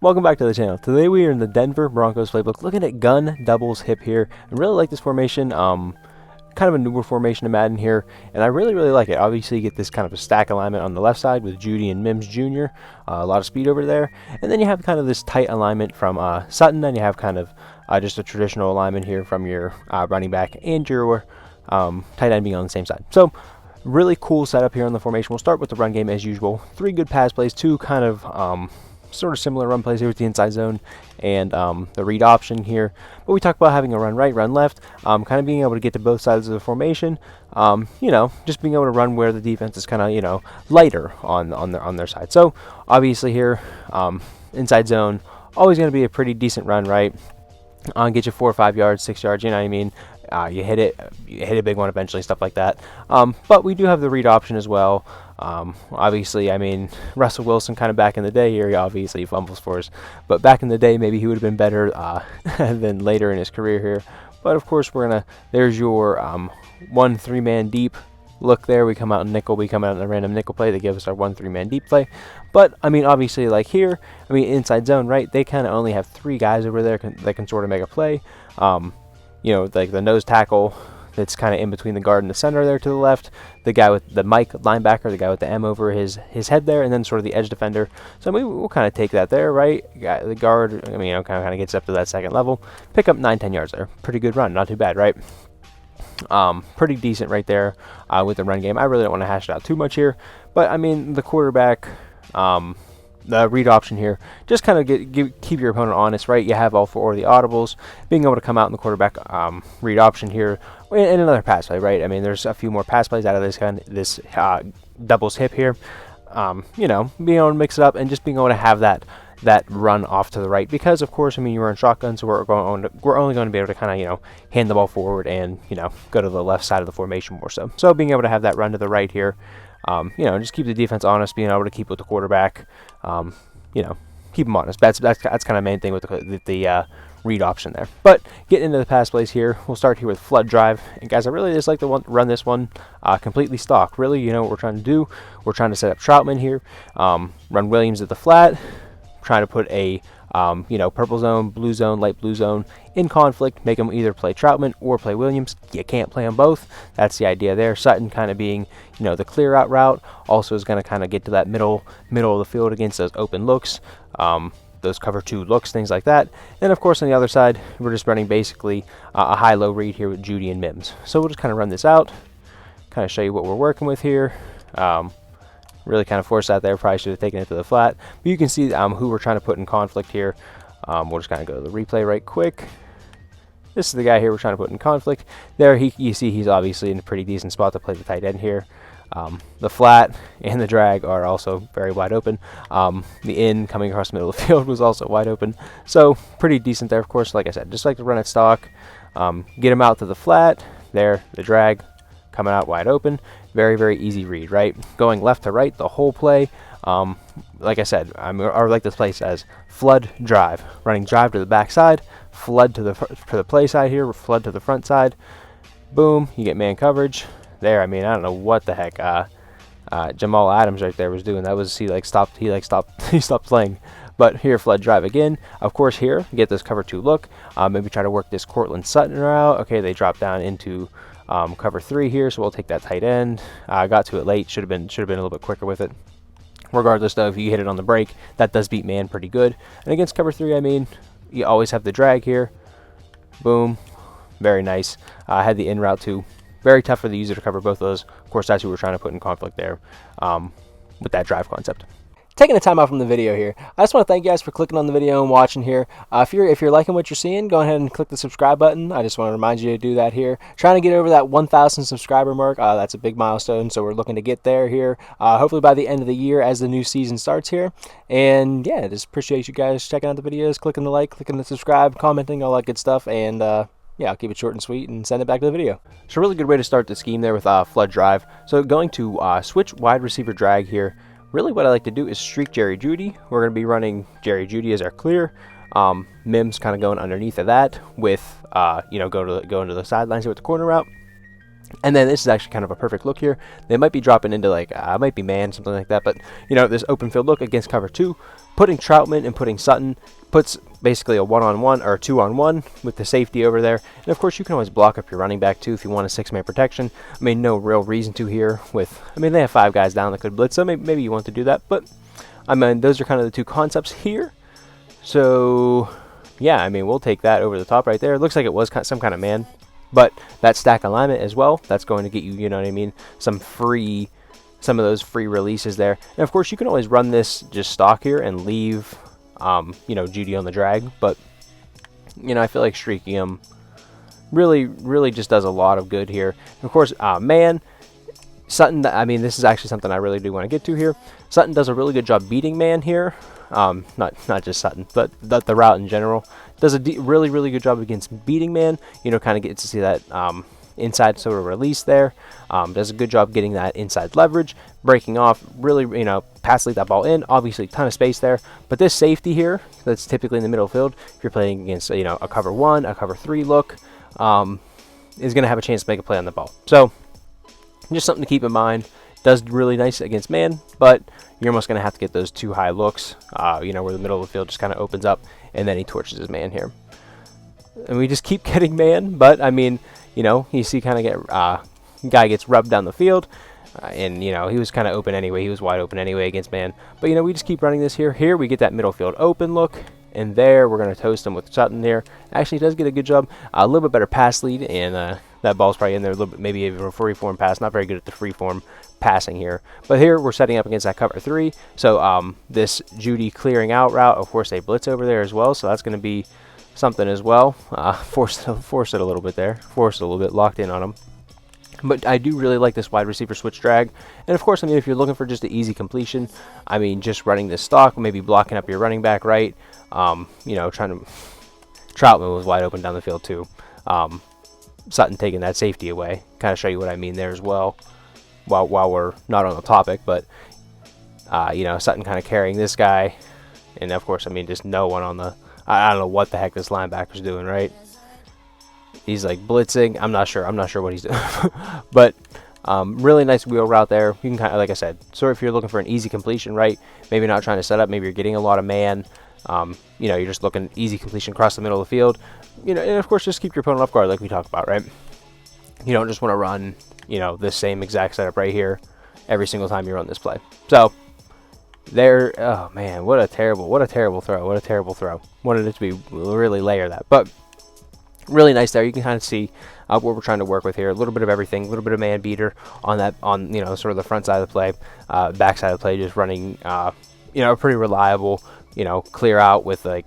Welcome back to the channel. Today we are in the Denver Broncos playbook looking at gun doubles hip here. I really like this formation. Kind of a newer formation to Madden here, and I really like it. Obviously you get this kind of a stack alignment on the left side with Judy and Mims Jr. A lot of speed over there, and then you have kind of this tight alignment from Sutton, and you have kind of just a traditional alignment here from your running back and your tight end being on the same side. So really cool setup here on the formation. We'll start with the run game as usual. 3 good pass plays, 2 kind of sort of similar run plays here with the inside zone and the read option here. But we talked about having a run right, run left, kind of being able to get to both sides of the formation. Just being able to run where the defense is kind of lighter on their side. So obviously here, inside zone, always going to be a pretty decent run right. Get you 4 or 5 yards, 6 yards. You know what I mean? You hit a big one eventually, stuff like that. But we do have the read option as well. Obviously, I mean, Russell Wilson kind of back in the day here, obviously he fumbles for us, but back in the day, maybe he would have been better than later in his career here. But of course, there's your 1-3-man deep look there. We come out in nickel, we come out in a random nickel play. They give us our 1-3-man deep play. But I mean, obviously, like here, I mean, inside zone, right? They kind of only have 3 guys over there that can sort of make a play. Like the nose tackle that's kind of in between the guard and the center there to the left, the guy with the Mike linebacker, the guy with the M over his head there, and then sort of the edge defender. So I mean, we'll kind of take that there, right? The guard, I mean, kind of gets up to that second level. Pick up 9-10 yards there. Pretty good run, not too bad, right? Pretty decent right there with the run game. I really don't want to hash it out too much here, but I mean, the quarterback, the read option here, just kind of keep your opponent honest, right? You have all 4 of the audibles, being able to come out in the quarterback read option here, and another pass play, right? I mean, there's a few more pass plays out of this doubles hip here. Being able to mix it up and just being able to have that run off to the right, because of course, I mean, you were in shotgun, so we're only going to be able to kind of hand the ball forward and go to the left side of the formation more so. So being able to have that run to the right here. Just keep the defense honest, being able to keep with the quarterback, keep them honest. That's kind of the main thing with the read option there. But getting into the pass plays here, we'll start here with flood drive. And guys, I really just like to run this one completely stock. Really, what we're trying to do, we're trying to set up Troutman here, run Williams at the flat, trying to put a purple zone, blue zone, light blue zone in conflict, make them either play Troutman or play Williams. You can't play them both. That's the idea there. Sutton kind of being, the clear out route, also is going to kind of get to that middle of the field against those open looks, those cover 2 looks, things like that. And of course, on the other side, we're just running basically a high-low read here with Judy and Mims. So we'll just kind of run this out, kind of show you what we're working with here. Really kind of force that there. Probably should have taken it to the flat. But you can see who we're trying to put in conflict here. We'll just kind of go to the replay right quick. This is the guy here we're trying to put in conflict. There, you see he's obviously in a pretty decent spot to play the tight end here. The flat and the drag are also very wide open. The in coming across the middle of the field was also wide open. So pretty decent there, of course. Like I said, just like to run it stock. Get him out to the flat. There, the drag coming out wide open. Very easy read, right? Going left to right the whole play. Like I said, I like this place as flood drive. Running drive to the back side, flood to the play side here, flood to the front side. Boom, you get man coverage. There, I mean, I don't know what the heck Jamal Adams right there was doing. That was he stopped playing. But here, flood drive again. Of course, here get this cover 2 look. Maybe try to work this Cortland Sutton route. Okay, they drop down into cover 3 here, so we'll take that tight end. Got to it late. Should have been a little bit quicker with it. Regardless, though, if you hit it on the break, that does beat man pretty good. And against cover 3, I mean, you always have the drag here. Boom, very nice. I had the in route too. Very tough for the user to cover both of those. Of course, that's who we're trying to put in conflict there with that drive concept. Taking a time out from the video here, I just want to thank you guys for clicking on the video and watching here. If you're liking what you're seeing, go ahead and click the subscribe button. I just want to remind you to do that here. Trying to get over that 1,000 subscriber mark. That's a big milestone, so we're looking to get there here. Hopefully by the end of the year as the new season starts here. And yeah, just appreciate you guys checking out the videos, clicking the like, clicking the subscribe, commenting, all that good stuff. And yeah, I'll keep it short and sweet and send it back to the video. So a really good way to start the scheme there with flood drive. So going to switch wide receiver drag here. Really what I like to do is streak Jerry Judy. We're going to be running Jerry Judy as our clear. Mims kind of going underneath of that with, go into the sidelines here with the corner route. And then this is actually kind of a perfect look here. They might be dropping into like, might be man, something like that. But, you know, this open field look against cover 2, putting Troutman and putting Sutton puts basically a 1-on-1 or a 2-on-1 with the safety over there. And, of course, you can always block up your running back, too, if you want a 6-man protection. I mean, no real reason to here with, I mean, they have 5 guys down that could blitz, so maybe you want to do that. But, I mean, those are kind of the 2 concepts here. So, yeah, I mean, we'll take that over the top right there. It looks like it was some kind of man. But that stack alignment as well, that's going to get you, you know what I mean, some of those free releases there. And of course, you can always run this just stock here and leave, you know, Judy on the drag. But, you know, I feel like streaking him really just does a lot of good here. And of course, man, Sutton, I mean, this is actually something I really do want to get to here. Sutton does a really good job beating man here. Not just Sutton, but the route in general. Does a really good job against beating man. You know, kind of gets to see that inside sort of release there. Does a good job getting that inside leverage, breaking off, really, you know, pass lead that ball in. Obviously, ton of space there. But this safety here, that's typically in the middle of the field, if you're playing against, you know, a cover 1, a cover 3 look, is going to have a chance to make a play on the ball. So, just something to keep in mind. Does really nice against man, but you're almost going to have to get those 2 high looks, you know, where the middle of the field just kind of opens up, and then he torches his man here. And we just keep getting man, but, I mean, you know, you see kind of guy gets rubbed down the field, and, you know, he was kind of open anyway. He was wide open anyway against man. But, you know, we just keep running this here. Here we get that middle field open look, and there we're going to toast him with Sutton there. Actually, he does get a good job. A little bit better pass lead, and that ball's probably in there a little bit, maybe even a free-form pass. Not very good at the free-form passing here. But here we're setting up against that cover 3. So this Judy clearing out route, of course, they blitz over there as well. So that's going to be something as well. Force it a little bit there. Force it a little bit, locked in on them. But I do really like this wide receiver switch drag. And of course, I mean, if you're looking for just an easy completion, I mean, just running this stock, maybe blocking up your running back right. You know, trying to... Troutman was wide open down the field too. Sutton taking that safety away. Kind of show you what I mean there as well. While we're not on the topic, but you know, Sutton kind of carrying this guy, and of course, I mean, just no one on the. I don't know what the heck this linebacker's doing, right? He's like blitzing. I'm not sure what he's doing, but really nice wheel route there. You can kind of, like I said, so if you're looking for an easy completion, right? Maybe not trying to set up. Maybe you're getting a lot of man. You know, you're just looking easy completion across the middle of the field. You know, and of course, just keep your opponent off guard, like we talked about, right? You don't just want to run, you know, this same exact setup right here every single time you run this play. So there, oh man, what a terrible throw. Wanted it to be really layer that, but really nice there. You can kind of see what we're trying to work with here. A little bit of everything, a little bit of man beater on you know, sort of the front side of the play, back side of the play, just running, you know, a pretty reliable, you know, clear out with like,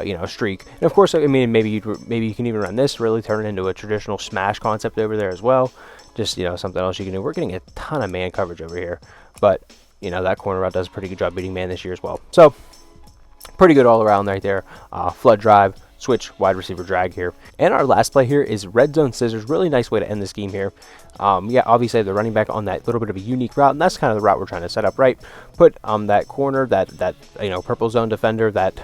you know, streak. And of course, I mean, maybe you can even run this, really turn it into a traditional smash concept over there as well. Just, you know, something else you can do. We're getting a ton of man coverage over here, but you know, that corner route does a pretty good job beating man this year as well. So pretty good all around right there. Flood drive, switch, wide receiver drag here. And our last play here is red zone scissors. Really nice way to end this game here. Yeah, obviously the running back on that little bit of a unique route, and that's kind of the route we're trying to set up, right? Put that corner, that you know, purple zone defender, that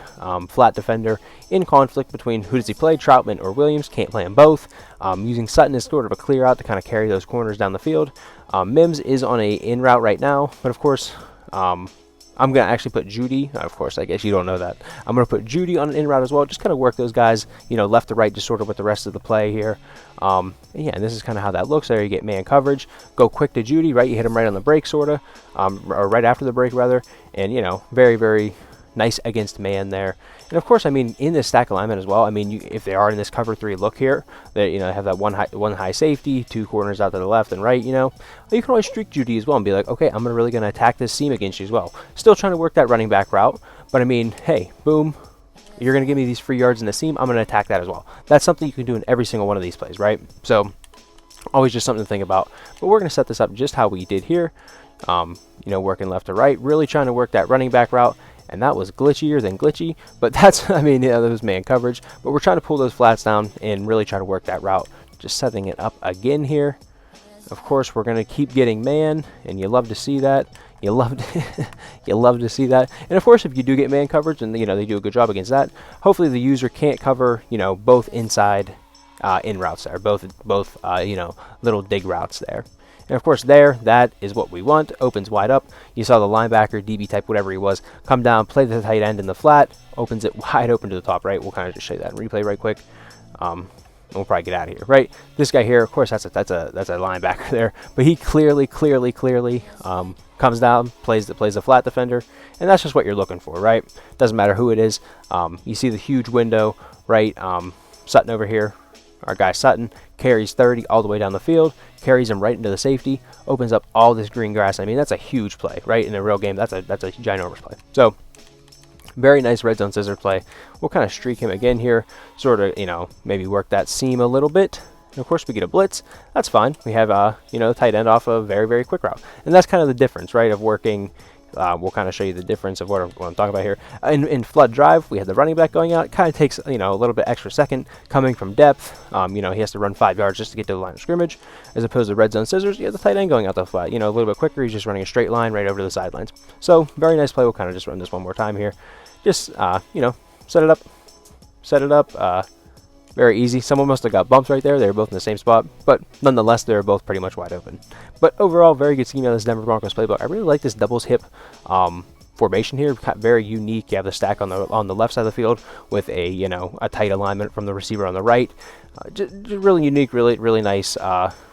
flat defender in conflict between who does he play, Troutman or Williams. Can't play them both. Using Sutton as sort of a clear out to kind of carry those corners down the field. Mims is on a in route right now, but of course, I'm going to actually put Judy. Of course, I guess you don't know that. I'm going to put Judy on an in route as well. Just kind of work those guys, you know, left to right, just sort of with the rest of the play here. Yeah, and this is kind of how that looks. There you get man coverage. Go quick to Judy, right? You hit him right on the break, sort of, or right after the break, rather. And, you know, very, very nice against man there. And of course, I mean, in this stack alignment as well, I mean, if they are in this cover 3 look here, they, you know, have that one high safety, 2 corners out to the left and right, you know, you can always streak Judy as well and be like, okay, I'm really going to attack this seam against you as well. Still trying to work that running back route, but I mean, hey, boom, you're going to give me these free yards in the seam, I'm going to attack that as well. That's something you can do in every single one of these plays, right? So always just something to think about. But we're going to set this up just how we did here, you know, working left to right, really trying to work that running back route. And that was glitchier than glitchy, but that's, I mean, yeah, that was man coverage. But we're trying to pull those flats down and really try to work that route. Just setting it up again here. Of course, we're going to keep getting man, and you love to see that. You love to see that. And of course, if you do get man coverage, and you know they do a good job against that, hopefully the user can't cover, you know, both inside in routes there, both you know, little dig routes there. And of course there, that is what we want. Opens wide up. You saw the linebacker, DB type, whatever he was, come down, play the tight end in the flat, opens it wide open to the top right. We'll kind of just show you that in replay right quick. And we'll probably get out of here, right? This guy here, of course, that's a linebacker there, but he clearly comes down, plays the flat defender, and that's just what you're looking for, right? Doesn't matter who it is. You see the huge window, right? Sutton over here, our guy Sutton carries 30 all the way down the field, carries him right into the safety, opens up all this green grass. I mean, that's a huge play, right? In a real game, that's a ginormous play. So very nice red zone scissor play. We'll kind of streak him again here, sort of, you know, maybe work that seam a little bit. And of course, we get a blitz. That's fine. We have, you know, tight end off a very, very quick route. And that's kind of the difference, right, of working. We'll kind of show you the difference of what I'm talking about here. In flood drive, we had the running back going out. It kind of takes, you know, a little bit extra second coming from depth. You know, he has to run 5 yards just to get to the line of scrimmage, as opposed to red zone scissors. You have the tight end going out the flat, you know, a little bit quicker. He's just running a straight line right over to the sidelines. So very nice play. We'll kind of just run this one more time here. Just, you know, set it up. Very easy. Someone must have got bumps right there. They were both in the same spot, but nonetheless, they were both pretty much wide open. But overall, very good scheme out of this Denver Broncos playbook. I really like this doubles hip formation here. Very unique. You have the stack on the left side of the field with a, you know, a tight alignment from the receiver on the right. Just really unique, really nice.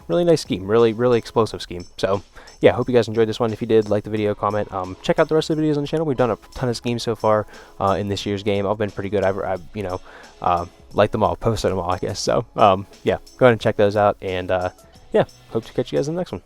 Really nice scheme, really explosive scheme. So yeah, hope you guys enjoyed this one. If you did, like the video, comment. Check out the rest of the videos on the channel. We've done a ton of schemes so far in this year's game. I've been pretty good. I've you know, liked them all, posted them all, I guess. So yeah, go ahead and check those out. And yeah, hope to catch you guys in the next one.